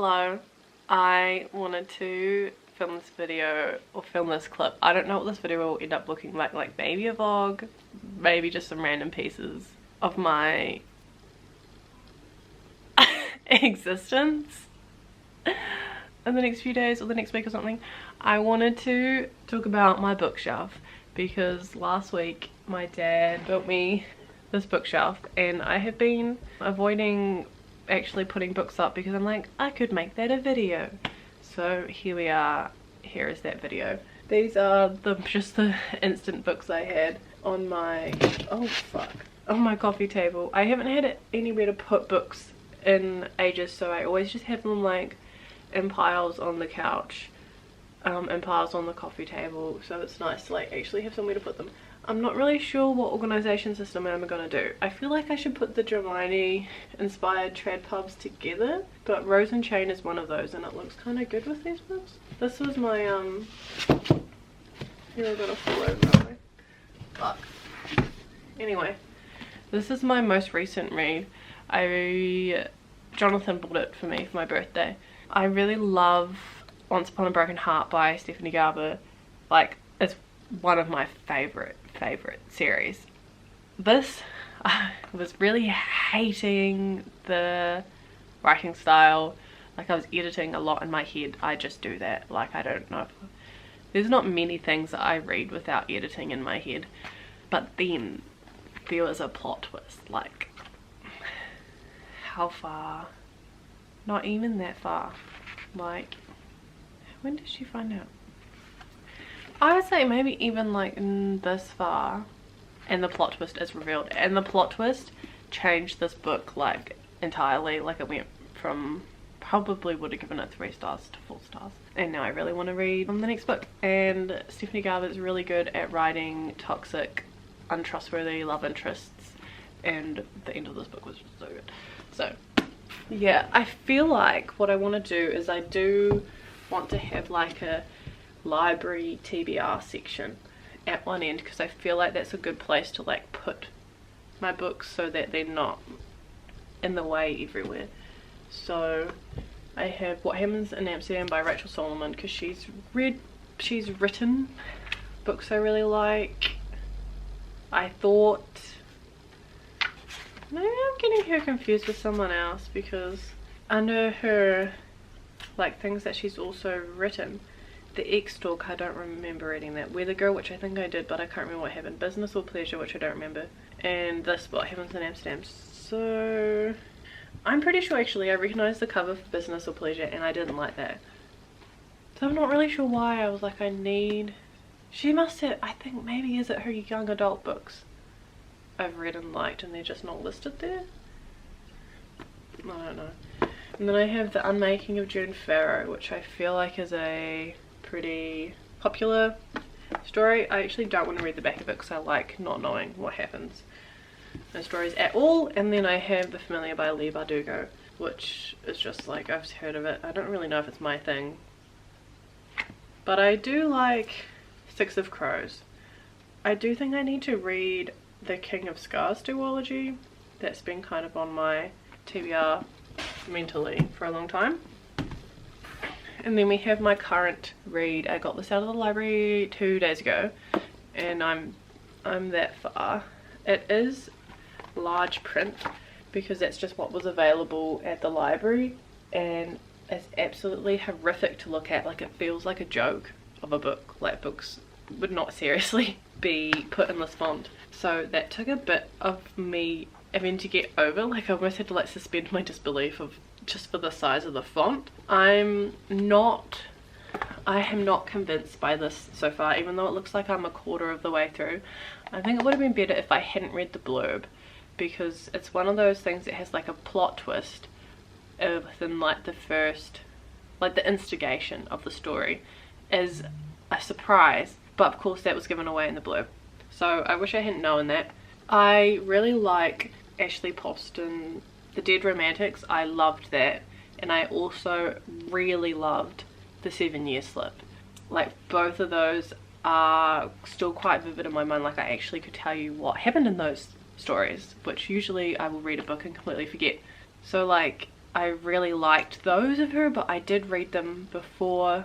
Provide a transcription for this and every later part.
Hello, I wanted to film this video or film this clip. I don't know what this video will end up looking like maybe a vlog, maybe just some random pieces of my existence in the next few days or the next week or something. I wanted to talk about my bookshelf because last week my dad built me this bookshelf and I have been avoiding actually putting books up because I'm like, I could make that a video. So here we are, here is that video. These are just the instant books I had on my on my coffee table. I haven't had anywhere to put books in ages, so I always just have them like in piles on the couch, and piles on the coffee table, so it's nice to like actually have somewhere to put them. I'm not really sure what organisation system I'm gonna do. I feel like I should put the Hermione inspired trad pubs together, but Rose and Chain is one of those and it looks kind of good with these books. This was my here I got a fall over. Fuck. Anyway, this is my most recent read. Jonathan bought it for me for my birthday. I really love Once Upon a Broken Heart by Stephanie Garber. Like, it's one of my favorite series. This, I was really hating the writing style. Like, I was editing a lot in my head. I just do that. Like, I don't know, there's not many things that I read without editing in my head. But then there was a plot twist. Like, how far? Not even that far. Like, when did she find out? I would say maybe even like this far, and the plot twist is revealed, and the plot twist changed this book like entirely. Like, it went from, probably would have given it 3 stars to 4 stars, and now I really want to read the next book. And Stephanie Garber is really good at writing toxic, untrustworthy love interests, and the end of this book was just so good. So yeah, I feel like what I want to do is I do want to have like a library TBR section at one end, because I feel like that's a good place to like put my books so that they're not in the way everywhere. So I have What Happens in Amsterdam by Rachel Solomon, because she's written books I really like. I thought maybe I'm getting her confused with someone else, because under her like things that she's also written, The X-Stalk, I don't remember reading that. Weather Girl, which I think I did, but I can't remember what happened. Business or Pleasure, which I don't remember. And this, What Happens in Amsterdam. So I'm pretty sure actually I recognised the cover for Business or Pleasure and I didn't like that. So I'm not really sure why. I was like, she must have, I think maybe, is it her young adult books I've read and liked and they're just not listed there? I don't know. And then I have The Unmaking of June Farrow, which I feel like is a pretty popular story. I actually don't want to read the back of it because I like not knowing what happens in stories at all. And then I have The Familiar by Leigh Bardugo, which is just like, I've heard of it. I don't really know if it's my thing, but I do like Six of Crows. I do think I need to read The King of Scars duology. That's been kind of on my TBR mentally for a long time. And then we have my current read. I got this out of the library 2 days ago and I'm that far. It is large print because that's just what was available at the library, and it's absolutely horrific to look at. Like, it feels like a joke of a book. Like, books would not seriously be put in this font. So that took a bit of me having to get over. Like, I almost had to like suspend my disbelief of just for the size of the font. I am not convinced by this so far, even though it looks like I'm a quarter of the way through. I think it would have been better if I hadn't read the blurb, because it's one of those things that has like a plot twist within like the first, like the instigation of the story is a surprise, but of course that was given away in the blurb. So I wish I hadn't known that. I really like Ashley Poston, The Dead Romantics. I loved that, and I also really loved The 7 Year Slip. Like, both of those are still quite vivid in my mind. Like, I actually could tell you what happened in those stories, which usually I will read a book and completely forget. So like, I really liked those of her, but I did read them before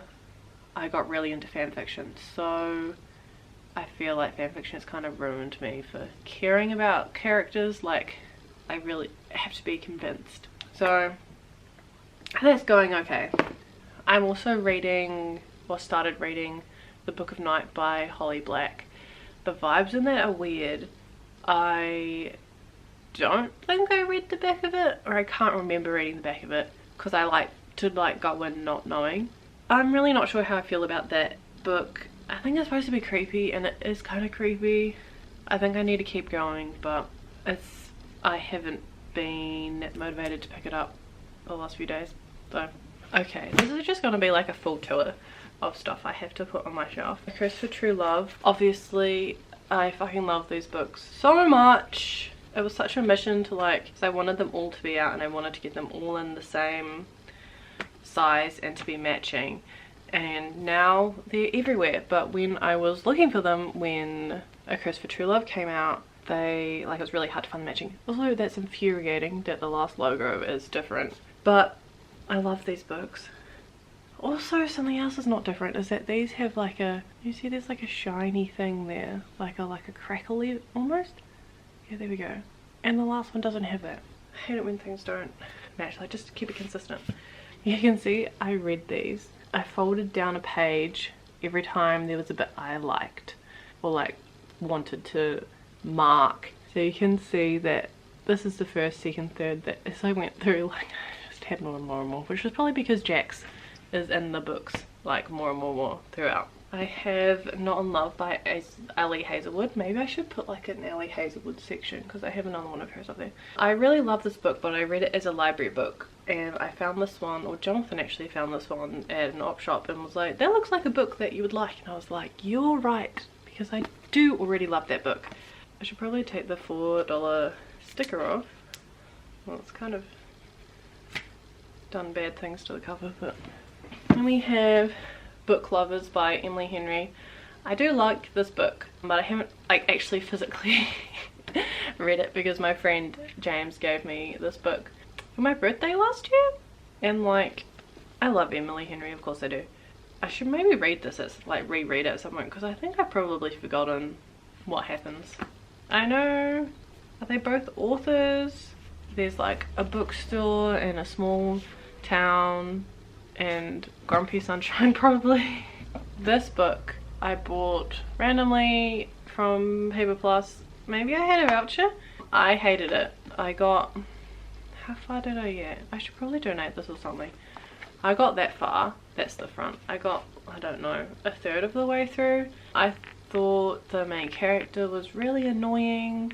I got really into fanfiction, so I feel like fanfiction has kind of ruined me for caring about characters. Like, I really have to be convinced. So that's going okay. I'm also reading, or started reading, The Book of Night by Holly Black. The vibes in that are weird. I don't think I read the back of it, or I can't remember reading the back of it, because I like to go in not knowing. I'm really not sure how I feel about that book. I think it's supposed to be creepy, and it is kind of creepy. I think I need to keep going, but I haven't been motivated to pick it up the last few days. So okay, this is just gonna be like a full tour of stuff I have to put on my shelf. A Curse for True Love. Obviously I fucking love these books so much. It was such a mission to like, because I wanted them all to be out, and I wanted to get them all in the same size and to be matching, and now they're everywhere. But when I was looking for them, when A Curse for True Love came out, it was really hard to find the matching. Also, that's infuriating that the last logo is different, but I love these books. Also, something else is not different is that these have like you see there's like a shiny thing there, like a crackly almost. Yeah, there we go. And the last one doesn't have that. I hate it when things don't match, like just keep it consistent. You can see I read these. I folded down a page every time there was a bit I liked or like wanted to mark. So you can see that this is the first, second, third, that as I went through, like I just had more and more and more, which was probably because Jax is in the books like more and more throughout. I have Not in Love by Ali Hazelwood. Maybe I should put like an Ali Hazelwood section because I have another one of hers up there. I really love this book, but I read it as a library book, and I found this one, or Jonathan actually found this one at an op shop and was like, that looks like a book that you would like, and I was like, you're right, because I do already love that book. I should probably take the $4 sticker off. Well, it's kind of done bad things to the cover, but then we have Book Lovers by Emily Henry. I do like this book, but I haven't like actually physically read it because my friend James gave me this book for my birthday last year, and like I love Emily Henry, of course I do. I should maybe read this reread it at some point, because I think I've probably forgotten what happens. I know, are they both authors? There's like a bookstore in a small town and Grumpy Sunshine probably. This book I bought randomly from Paper Plus. Maybe I had a voucher. I hated it. I got, how far did I get? I should probably donate this or something. I got that far. That's the front. I got, I don't know, a third of the way through. I thought the main character was really annoying.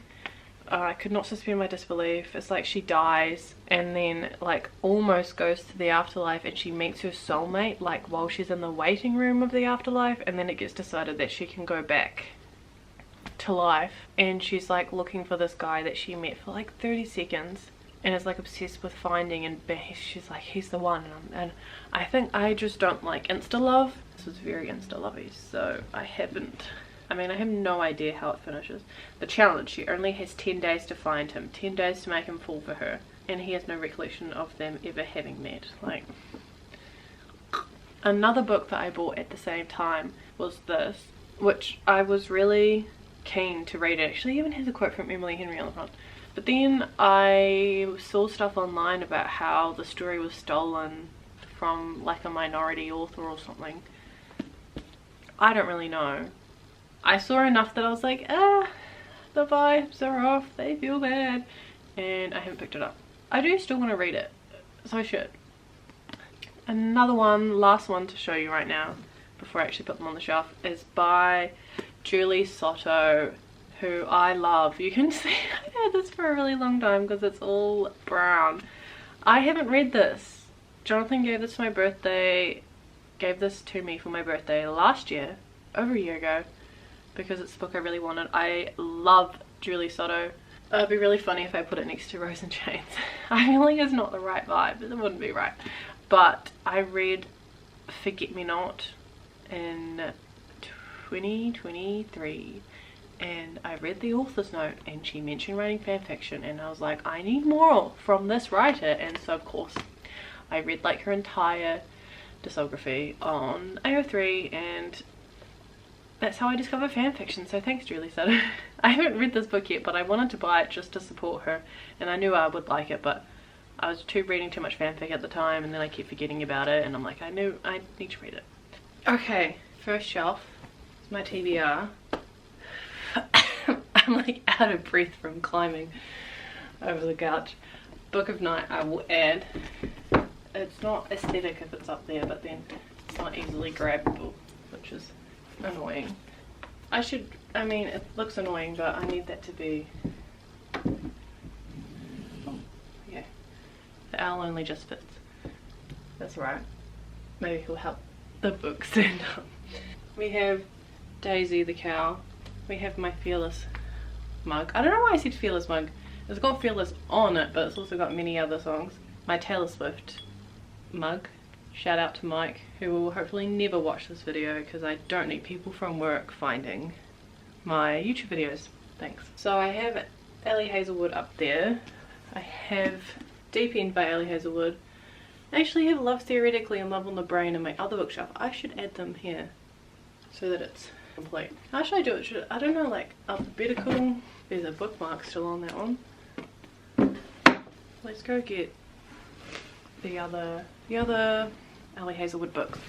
I could not suspend my disbelief. It's like she dies and then like almost goes to the afterlife, and she meets her soulmate like while she's in the waiting room of the afterlife, and then it gets decided that she can go back to life, and she's like looking for this guy that she met for like 30 seconds and is like obsessed with finding, and she's like, he's the one. And I think I just don't like insta love. This was very insta lovey, so I have no idea how it finishes. The challenge, she only has 10 days to find him, 10 days to make him fall for her, and he has no recollection of them ever having met. Like, another book that I bought at the same time was this, which I was really keen to read. It actually even has a quote from Emily Henry on the front, but then I saw stuff online about how the story was stolen from like a minority author or something. I don't really know. I saw enough that I was like, the vibes are off, they feel bad, and I haven't picked it up. I do still want to read it, so I should. Another one, last one to show you right now before I actually put them on the shelf, is by Julie Soto, who I love. You can see I've had this for a really long time because it's all brown. I haven't read this. Jonathan gave this to my birthday, gave this to me for my birthday last year, over a year ago, because it's the book I really wanted. I love Julie Soto. It'd be really funny if I put it next to Rose and Chains. I feel like it's not the right vibe, it wouldn't be right. But I read Forget Me Not in 2023, and I read the author's note, and she mentioned writing fan fiction, and I was like, I need more from this writer, and so of course I read like her entire discography on AO3, and that's how I discover fan fiction, so thanks Julie Sutter. I haven't read this book yet, but I wanted to buy it just to support her, and I knew I would like it, but I was reading too much fanfic at the time, and then I kept forgetting about it, and I'm like, I knew I need to read it. Okay, first shelf is my TBR. I'm like out of breath from climbing over the couch. Book of Night I will add. It's not aesthetic if it's up there, but then it's not easily grabbable, which is annoying. I mean it looks annoying, but I need that to be, oh, yeah, the owl only just fits. That's right, maybe he'll help the book stand up. We have Daisy the cow. We have my Fearless mug. I don't know why I said Fearless mug. It's got Fearless on it, but it's also got many other songs. My Taylor Swift mug. Shout out to Mike, who will hopefully never watch this video because I don't need people from work finding my YouTube videos. Thanks. So I have Ellie Hazelwood up there. I have Deep End by Ellie Hazelwood. I actually have Love Theoretically and Love on the Brain in my other bookshelf. I should add them here so that it's complete. How should I do it? I don't know, like alphabetical. There's a bookmark still on that one. Let's go get the other Ellie Hazelwood books.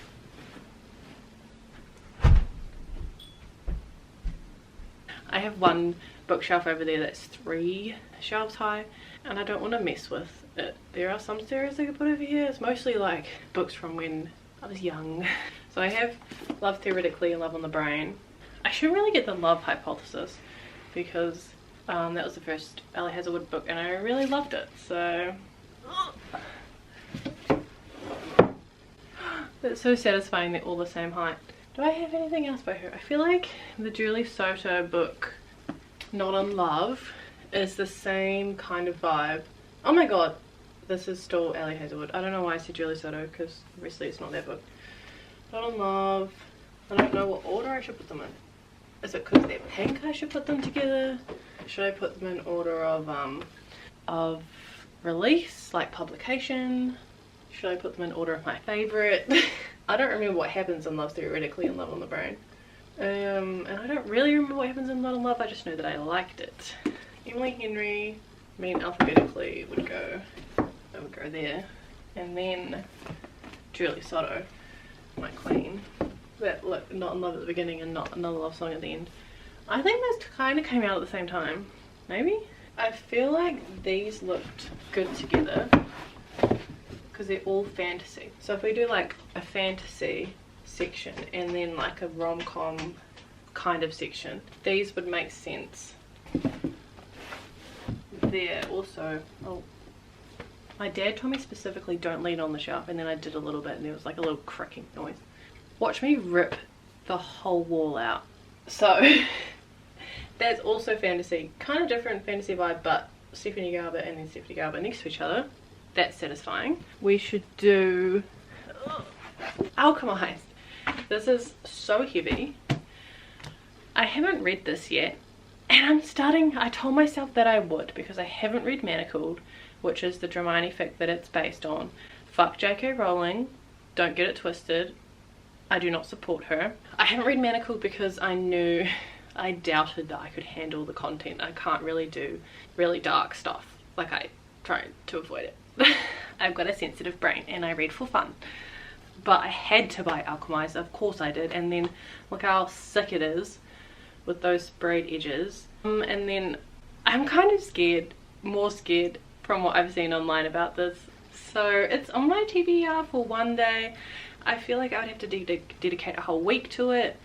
I have one bookshelf over there that's 3 shelves high, and I don't want to mess with it. There are some series I could put over here. It's mostly like books from when I was young. So I have Love Theoretically and Love on the Brain. I should really get the Love Hypothesis because that was the first Ellie Hazelwood book and I really loved it, so it's so satisfying they're all the same height. Do I have anything else by her? I feel like the Julie Soto book Not in Love is the same kind of vibe. Oh my god, this is still Ellie Hazelwood. I don't know why I said Julie Soto because obviously it's not that book. Not in Love. I don't know what order I should put them in. Is it because they're pink I should put them together? Should I put them in order of release, like publication? Should I put them in order of my favourite? I don't remember what happens in Love Theoretically and Love on the Brain. And I don't really remember what happens in Not in Love, I just know that I liked it. Emily Henry, I mean alphabetically would go there. And then Julie Soto, my queen. That look, Not in Love at the beginning and Not Another Love Song at the end. I think those kind of came out at the same time. Maybe? I feel like these looked good together because they're all fantasy. So if we do like a fantasy section and then like a rom-com kind of section, these would make sense. There also, oh, my dad told me specifically don't lean on the shelf, and then I did a little bit and there was like a little cracking noise. Watch me rip the whole wall out. So that's also fantasy, kind of different fantasy vibe, but Stephanie Garber and then Stephanie Garber next to each other. That's satisfying. We should do Alchemized. This is so heavy. I haven't read this yet, and I told myself that I would because I haven't read Manacled, which is the Dramini fic that it's based on. Fuck JK Rowling, don't get it twisted. I do not support her. I haven't read Manacled because I doubted that I could handle the content. I can't really do really dark stuff. Like, I try to avoid it. I've got a sensitive brain and I read for fun. But I had to buy Alchemized, of course I did. And then look how sick it is with those sprayed edges. And then I'm kind of scared, more scared from what I've seen online about this. So it's on my TBR for one day. I feel like I would have to dedicate a whole week to it,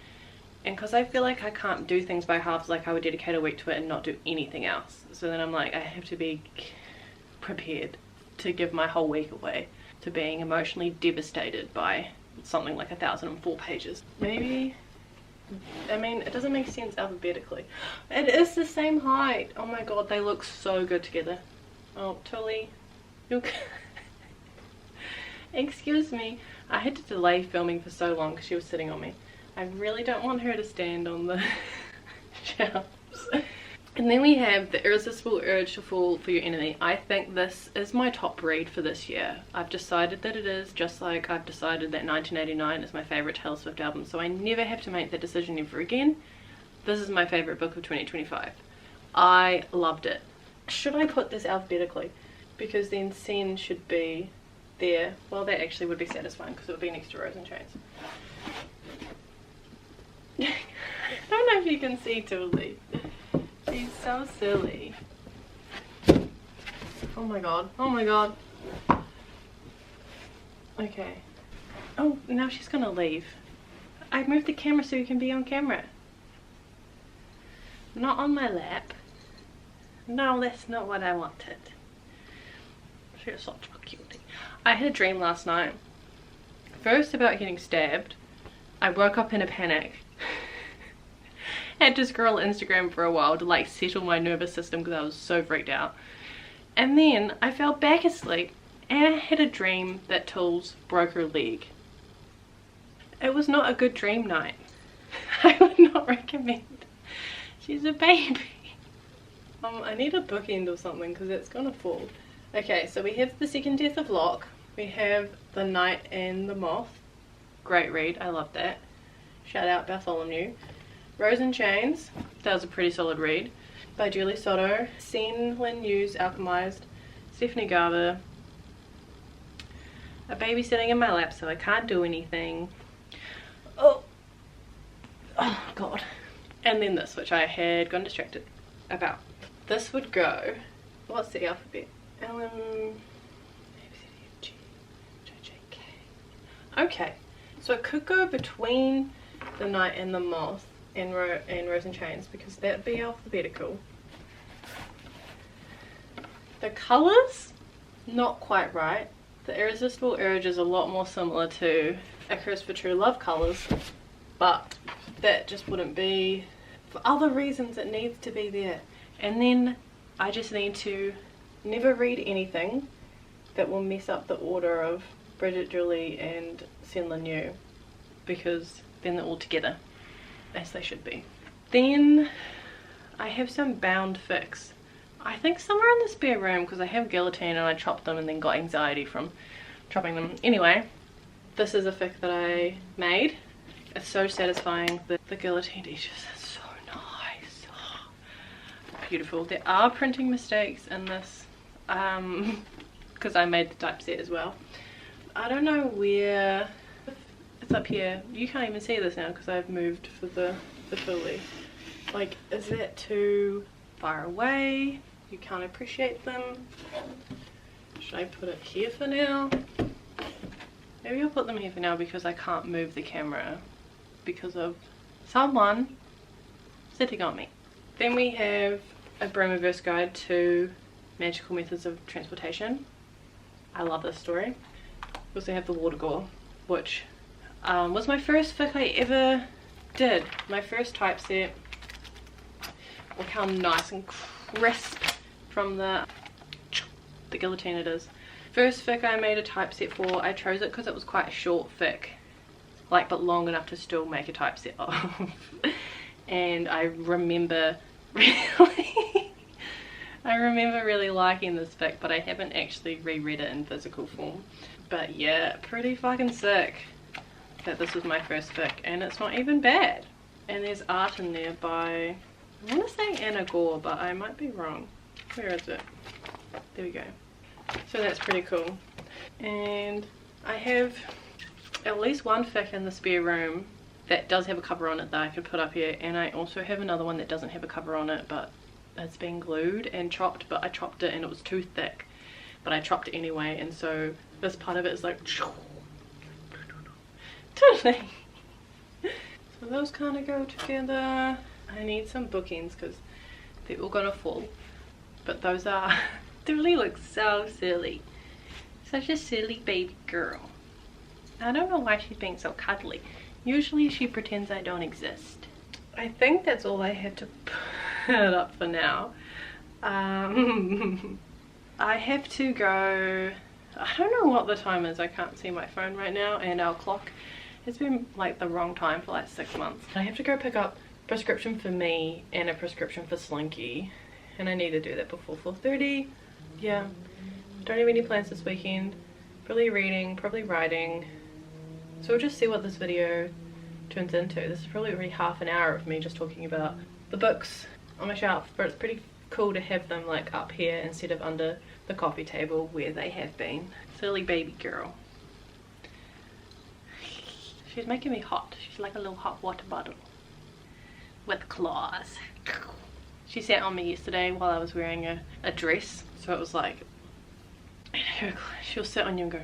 and because I feel like I can't do things by halves, like I would dedicate a week to it and not do anything else. So then I'm like, I have to be prepared to give my whole week away to being emotionally devastated by something like 1004 pages. Maybe, I mean, it doesn't make sense alphabetically. It is the same height. Oh my god, they look so good together. Oh, Tully, excuse me. I had to delay filming for so long because she was sitting on me. I really don't want her to stand on the shelves. And then we have The Irresistible Urge to Fall for Your Enemy. I think this is my top read for this year. I've decided that it is, just like I've decided that 1989 is my favourite Taylor Swift album, so I never have to make that decision ever again. This is my favourite book of 2025. I loved it. Should I put this alphabetically? Because then Sen should be there. Well, that actually would be satisfying because it would be next to Rose and Chains. I don't know if you can see Tuli. She's so silly. Oh my god. Oh my god. Okay. Oh, now she's gonna leave. I moved the camera so you can be on camera. Not on my lap. No, that's not what I wanted. She's such a cutie. I had a dream last night. First about getting stabbed. I woke up in a panic. Had to scroll Instagram for a while to like settle my nervous system because I was so freaked out. And then I fell back asleep and I had a dream that Tools broke her leg. It was not a good dream night. I would not recommend. She's a baby. I need a bookend or something because it's gonna fall. Okay, so we have The Second Death of Locke. We have The Knight and the Moth. Great read, I love that. Shout out Bartholomew. Rose and Chains, that was a pretty solid read, by Julie Soto. Sen Lin Yu's Alchemized. Stephanie Garber. A baby sitting in my lap so I can't do anything. Oh god. And then this, which I had gone distracted about. This would go, what's the alphabet? L, M, A, B, C, D, F, G, H, I, J, K. Okay, so it could go between The Knight and the Moth and Rose and Chains because that'd be alphabetical. The colours, not quite right. The Irresistible Urge is a lot more similar to A Curse for True Love colours, but that just wouldn't be, for other reasons it needs to be there. And then I just need to never read anything that will mess up the order of Bridget Julie and Sen Lin Yu, because then they're all together as they should be. Then I have some bound fics. I think somewhere in the spare room because I have guillotine and I chopped them and then got anxiety from chopping them. Anyway, this is a fic that I made. It's so satisfying. The guillotine edges are so nice. Oh, beautiful. There are printing mistakes in this because I made the typeset as well. I don't know where. It's up here. You can't even see this now because I've moved for the fully. Like, is that too far away? You can't appreciate them. Should I put it here for now? Maybe I'll put them here for now because I can't move the camera because of someone sitting on me. Then we have a Bromoverse guide to magical methods of transportation. I love this story. We also have the Water Gore, which was my first fic I ever did. My first typeset. Look how nice and crisp from the guillotine it is. First fic I made a typeset for. I chose it because it was quite a short fic, like, but long enough to still make a typeset of. And I remember really liking this fic, but I haven't actually reread it in physical form. But yeah, pretty fucking sick that this was my first fic, and it's not even bad. And there's art in there by, I want to say Anna Gore, but I might be wrong. Where is it? There we go. So that's pretty cool. And I have at least one fic in the spare room that does have a cover on it that I could put up here, and I also have another one that doesn't have a cover on it, but it's been glued and chopped, but I chopped it and it was too thick, but I chopped it anyway, and so this part of it is like totally. So those kind of go together. I need some bookends because they're all gonna fall, but those are Tuli looks so silly, such a silly baby girl. I don't know why she's being so cuddly. Usually she pretends I don't exist. I think that's all I had to put up for now. I have to go. I don't know what the time is. I can't see my phone right now, and our clock has been like the wrong time for like 6 months. I have to go pick up prescription for me and a prescription for Slinky, and I need to do that before 4:30. Yeah, don't have any plans this weekend. Probably reading, probably writing. So we'll just see what this video turns into. This is probably already half an hour of me just talking about the books on my shelf, but it's pretty cool to have them like up here instead of under the coffee table where they have been. Silly baby girl. She's making me hot. She's like a little hot water bottle with claws. She sat on me yesterday while I was wearing a dress, so it was like, she'll sit on you and go,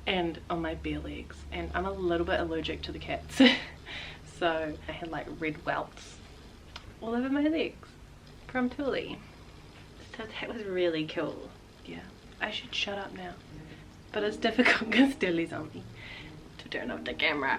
and on my bare legs, and I'm a little bit allergic to the cats. So I had like red welts all over my legs from Thule. So that was really cool. Yeah, I should shut up now, but it's difficult because Dilly's on me to turn off the camera.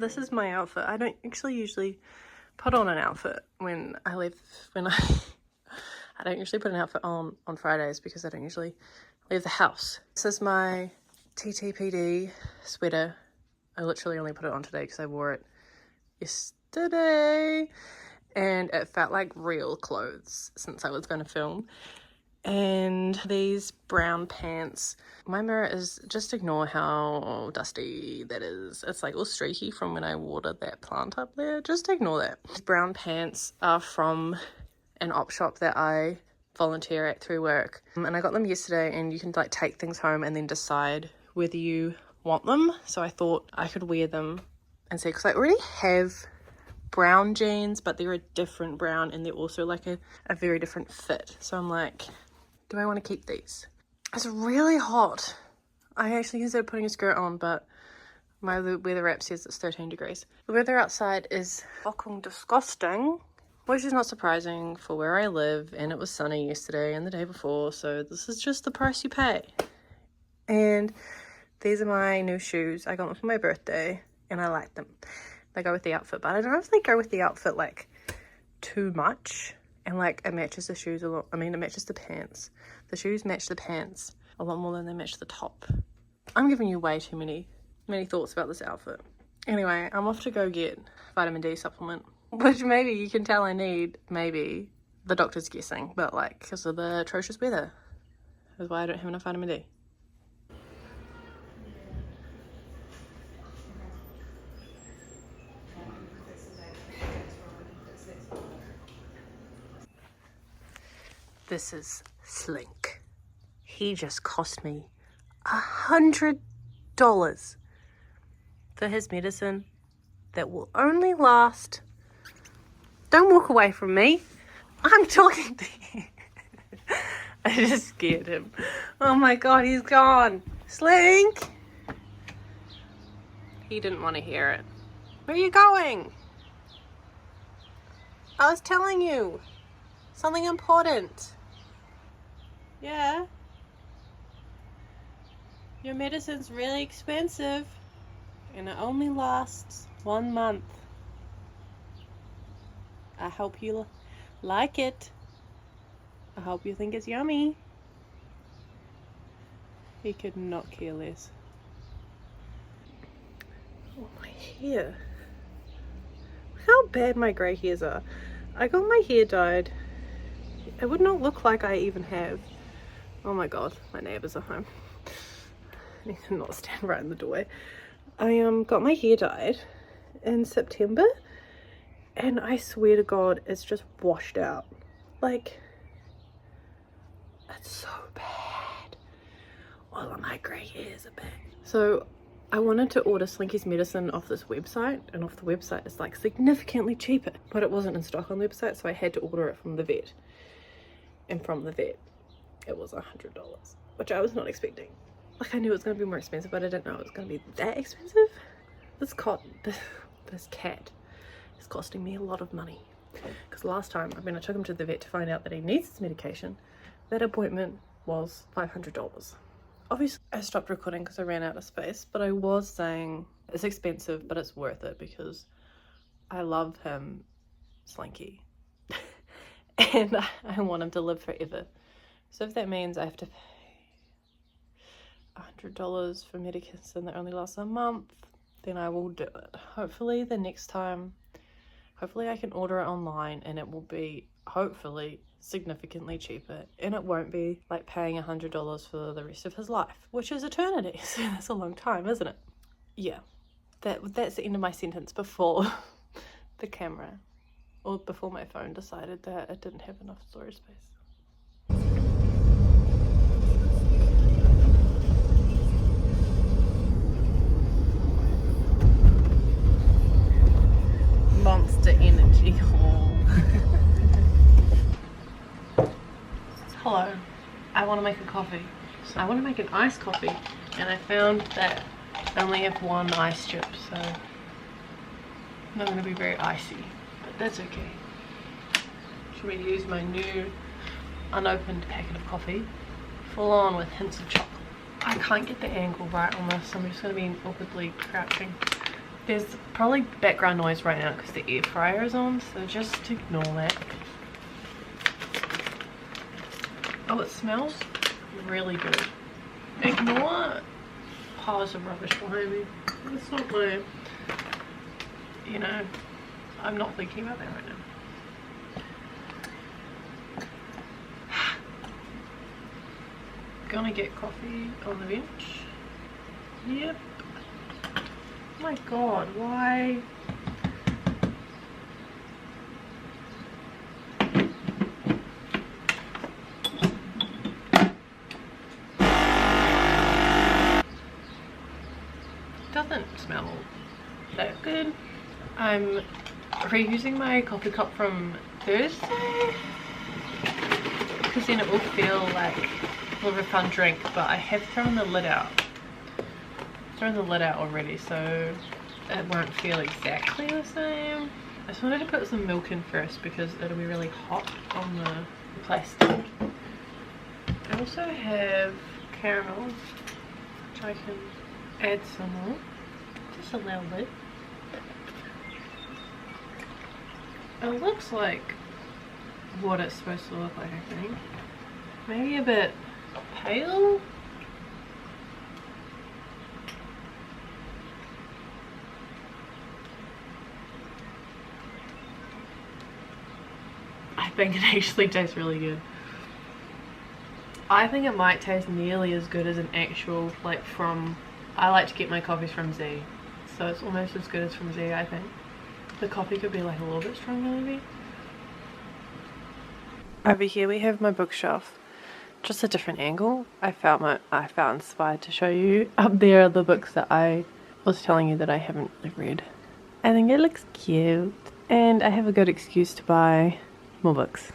This is my outfit. I don't actually usually put on an outfit when I leave, I don't usually put an outfit on Fridays because I don't usually leave the house. This is my TTPD sweater. I literally only put it on today because I wore it yesterday and it felt like real clothes since I was going to film. And these brown pants. My mirror is, just ignore how dusty that is. It's like all streaky from when I watered that plant up there. Just ignore that. These brown pants are from an op shop that I volunteer at through work. And I got them yesterday, and you can like take things home and then decide whether you want them. So I thought I could wear them and see, because I already have brown jeans, but they're a different brown and they're also like a very different fit. So I'm like, do I want to keep these? It's really hot. I actually considered putting a skirt on, but my weather app says it's 13 degrees. The weather outside is fucking disgusting, which is not surprising for where I live, and it was sunny yesterday and the day before, so this is just the price you pay. And these are my new shoes. I got them for my birthday and I like them. They go with the outfit, but I don't know if they go with the outfit like too much. And like it matches the shoes a lot. I mean, it matches the pants. The shoes match the pants a lot more than they match the top. I'm giving you way too many thoughts about this outfit. Anyway, I'm off to go get vitamin D supplement, which maybe you can tell I need. Maybe the doctor's guessing, but like because of the atrocious weather is why I don't have enough vitamin D. This is Slink. He just cost me $100 for his medicine that will only last. Don't walk away from me. I'm talking to you. I just scared him. Oh my god, he's gone. Slink! He didn't want to hear it. Where are you going? I was telling you something important. Yeah. Your medicine's really expensive and it only lasts 1 month. I hope you like it. I hope you think it's yummy. He could not care less. Oh, my hair. How bad my grey hairs are. I got my hair dyed. It would not look like I even have. Oh my god, my neighbours are home. I need to not stand right in the doorway. I got my hair dyed in September and I swear to god it's just washed out. Like, it's so bad. All of my grey hairs are back. So I wanted to order Slinky's medicine off this website, and off the website it's like significantly cheaper, but it wasn't in stock on the website, so I had to order it from the vet. And from the vet it was $100, which I was not expecting. Like, I knew it was going to be more expensive, but I didn't know it was going to be that expensive. This cat is costing me a lot of money, because last time when I took him to the vet to find out that he needs this medication, that appointment was $500. Obviously I stopped recording because I ran out of space, but I was saying it's expensive but it's worth it, because I love him, Slinky. And I want him to live forever. So if that means I have to pay $100 for medicine that only lasts a month, then I will do it. Hopefully the next time, hopefully I can order it online and it will be hopefully significantly cheaper, and it won't be like paying $100 for the rest of his life, which is eternity. So that's a long time, isn't it? Yeah, that's the end of my sentence before the camera, or before my phone decided that it didn't have enough storage space. Monster Energy haul. Hello, I want to make a coffee. So I want to make an iced coffee, and I found that I only have one ice chip, so it's not going to be very icy, but that's okay. Should we use my new unopened packet of coffee, full on with hints of chocolate? I can't get the angle right on this, so I'm just going to be awkwardly crouching. There's probably background noise right now because the air fryer is on, so just ignore that. Oh, it smells really good. Ignore piles of rubbish behind me. It's not my, you know, I'm not thinking about that right now. Gonna get coffee on the bench. Yep. Oh my god, why? Doesn't smell that good. I'm reusing my coffee cup from Thursday because then it will feel like more of a fun drink, but I have thrown the lid out. Thrown the lid out already, so it won't feel exactly the same. I just wanted to put some milk in first because it'll be really hot on the plastic. I also have caramel, which I can add some more, just a little bit. It looks like what it's supposed to look like, I think. Maybe a bit pale. I think it actually tastes really good. I think it might taste nearly as good as an actual, like from, I like to get my coffees from Z, so it's almost as good as from Z, I think. The coffee could be like a little bit stronger maybe. Over here we have my bookshelf, just a different angle. I felt inspired to show you. Up there are the books that I was telling you that I haven't really read. I think it looks cute, and I have a good excuse to buy more books.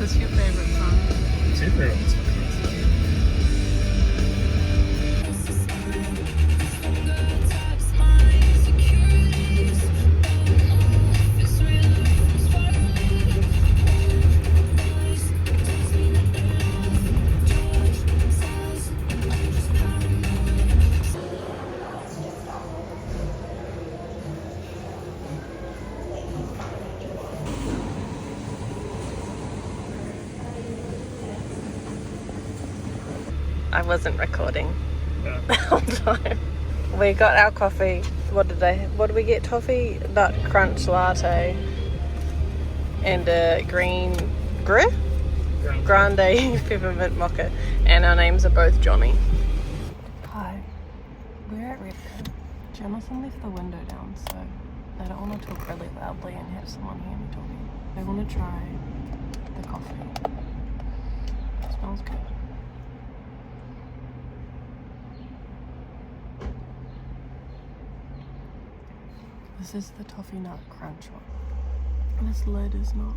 this your favourite song? It's everyone's favourite. I wasn't recording Yeah. the whole time. We got our coffee. What did we get? Toffee nut crunch latte and a grande peppermint mocha, and our names are both Johnny. Hi, we're at Repco. Jonathan left the window down, so I don't want to talk really loudly and have someone hear me talking. I want to try the coffee. It smells good. This is the toffee nut crunch one. This lid is not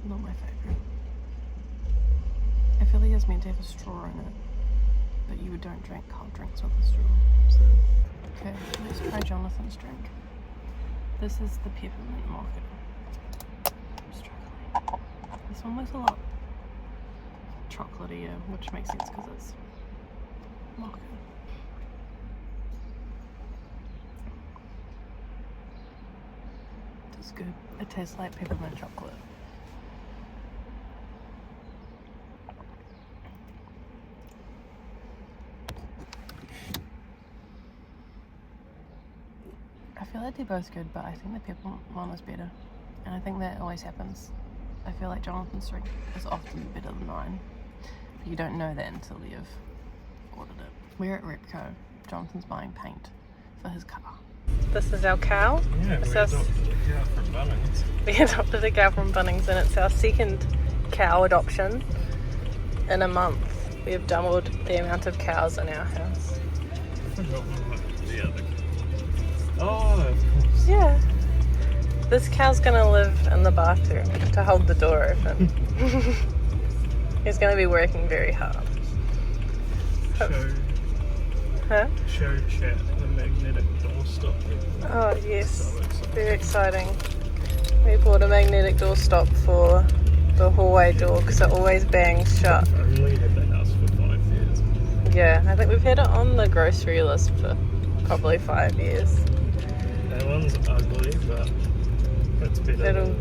my favourite. I feel like it's meant to have a straw in it, but you don't drink cold drinks with a straw. So, okay, let's try Jonathan's drink. This is the peppermint mocha. I'm struggling. This one looks a lot chocolatey, which makes sense because it's mocha. It's good. It tastes like peppermint chocolate. I feel like they're both good, but I think the peppermint one is better. And I think that always happens. I feel like Jonathan's drink is often better than mine. But you don't know that until you've ordered it. We're at Repco. Jonathan's buying paint for his car. This is our cow. Yeah, we adopted a cow from Bunnings. We adopted a cow from Bunnings, and it's our second cow adoption in a month. We have doubled the amount of cows in our house. I forgot what the other. Oh, of course. Yeah. This cow's gonna live in the bathroom to hold the door open. He's gonna be working very hard. Show chat the magnetic door stop. Oh yes, So exciting. very exciting. We bought a magnetic door stop for the hallway door because it always bangs shut. I only had the house for 5 years. Yeah, I think we've had it on the grocery list for probably 5 years. That one's ugly, but it's better. It'll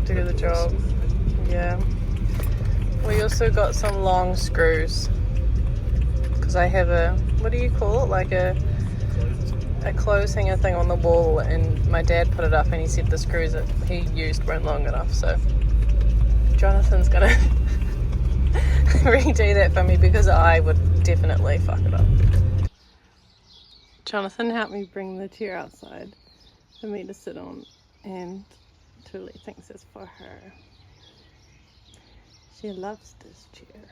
do the job. Yeah. We also got some long screws because I have a, what do you call it? Like a clothes hanger thing on the wall, and my dad put it up and he said the screws that he used weren't long enough, so Jonathan's gonna redo that for me because I would definitely fuck it up. Jonathan helped me bring the chair outside for me to sit on, and Tuli thinks it's for her. She loves this chair.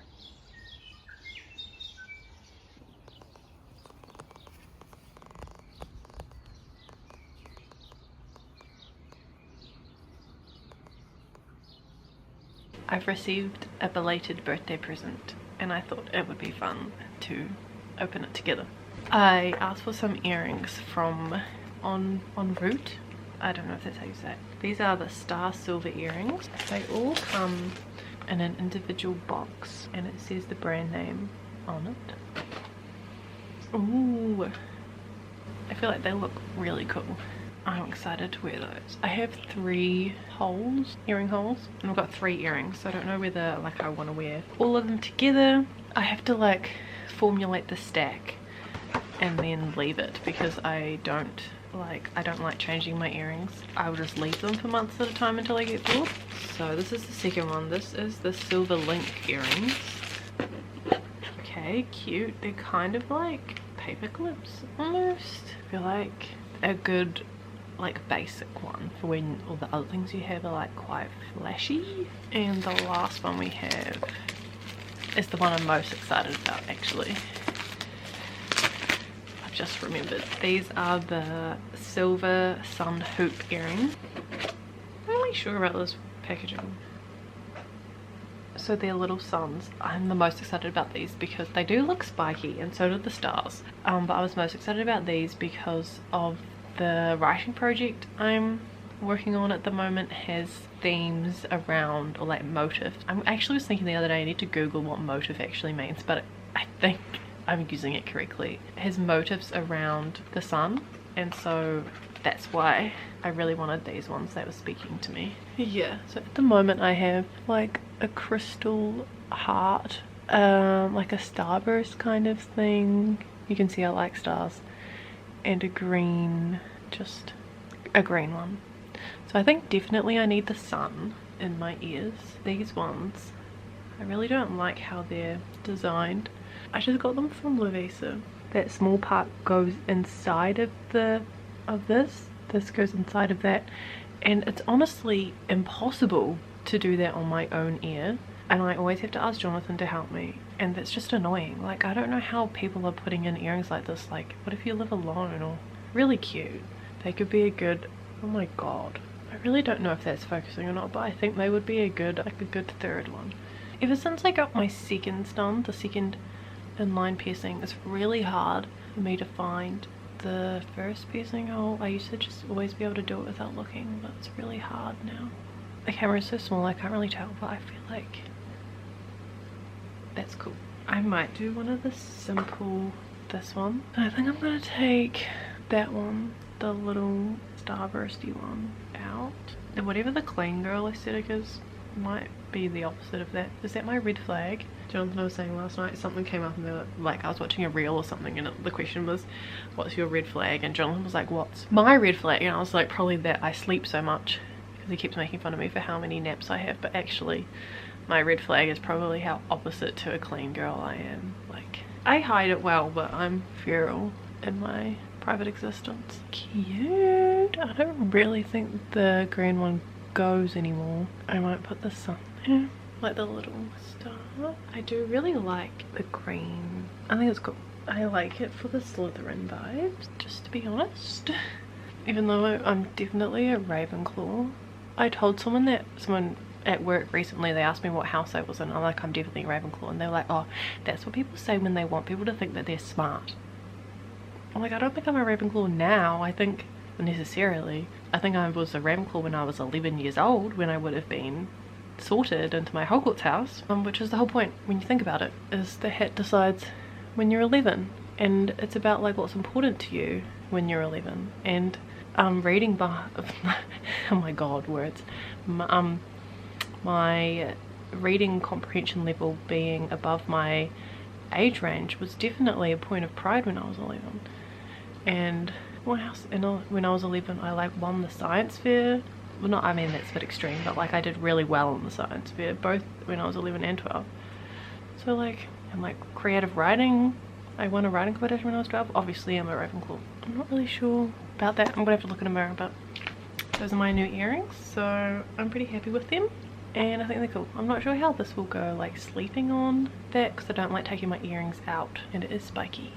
I've received a belated birthday present, and I thought it would be fun to open it together. I asked for some earrings from en route. I don't know if that's how you say it. These are the star silver earrings. They all come in an individual box, and it says the brand name on it. Ooh, I feel like they look really cool. I'm excited to wear those. I have 3 holes, earring holes, and I've got 3 earrings, so I don't know whether like I want to wear all of them together. I have to like formulate the stack and then leave it because I don't like changing my earrings. I will just leave them for months at a time until I get bored. So this is the second one. This is the silver link earrings. Okay, cute. They're kind of like paper clips almost. I feel like a good like basic one for when all the other things you have are like quite flashy. And the last one we have is the one I'm most excited about actually. I've just remembered. These are the silver sun hoop earrings. I'm not really sure about this packaging. So they're little suns. I'm the most excited about these because they do look spiky, and so do the stars. But I was most excited about these because of the writing project I'm working on at the moment has themes around, or like motifs. I actually was thinking the other day I need to Google what motif actually means, but I think I'm using it correctly. It has motifs around the sun, and so that's why I really wanted these ones that were speaking to me. Yeah, so at the moment I have like a crystal heart, like a starburst kind of thing. You can see I like stars. And a green, just a green one. So I think definitely I need the sun in my ears. These ones, I really don't like how they're designed. I just got them from Lovisa. That small part goes inside of this goes inside of that, and it's honestly impossible to do that on my own ear, and I always have to ask Jonathan to help me, and that's just annoying. Like, I don't know how people are putting in earrings like this. Like, what if you live alone? Or really cute, they could be a good, oh my god, I really don't know if that's focusing or not, but I think they would be a good, like a good third one. Ever since I got my seconds done, the second inline piercing, it's really hard for me to find the first piercing hole. I used to just always be able to do it without looking, but it's really hard now. The camera is so small I can't really tell, but I feel like that's cool. I might do one of the simple, this one. I think I'm gonna take that one, the little starbursty one, out. And whatever the clean girl aesthetic is might be the opposite of that. Is that my red flag? Jonathan was saying last night something came up and they were like, I was watching a reel or something, and the question was, what's your red flag? And Jonathan was like, what's my red flag? And I was like, probably that I sleep so much, because he keeps making fun of me for how many naps I have. But actually my red flag is probably how opposite to a clean girl I am. Like, I hide it well, but I'm feral in my private existence. Cute. I don't really think the green one goes anymore. I might put the sun there, like the little star. I do really like the green. I think it's cool. I like it for the Slytherin vibes, just to be honest. Even though I'm definitely a Ravenclaw. I told someone at work recently, they asked me what house I was in. I'm like, I'm definitely a Ravenclaw, and they're like, oh, that's what people say when they want people to think that they're smart. I'm like, I don't think I'm a Ravenclaw now. I think necessarily. I think I was a Ravenclaw when I was 11 years old, when I would have been sorted into my Hogwarts house, which is the whole point when you think about it, is the hat decides when you're 11, and it's about like what's important to you when you're 11. And reading by oh my god, words. My reading comprehension level being above my age range was definitely a point of pride when I was 11. And when I was 11, I like won the science fair. Well, not, I mean, that's a bit extreme, but like I did really well in the science fair, both when I was 11 and 12. So like, and like creative writing, I won a writing competition when I was 12. Obviously I'm a Ravenclaw. I'm not really sure about that. I'm gonna have to look in a mirror, but those are my new earrings, so I'm pretty happy with them, and I think they're cool. I'm not sure how this will go, like sleeping on that, because I don't like taking my earrings out, and it is spiky.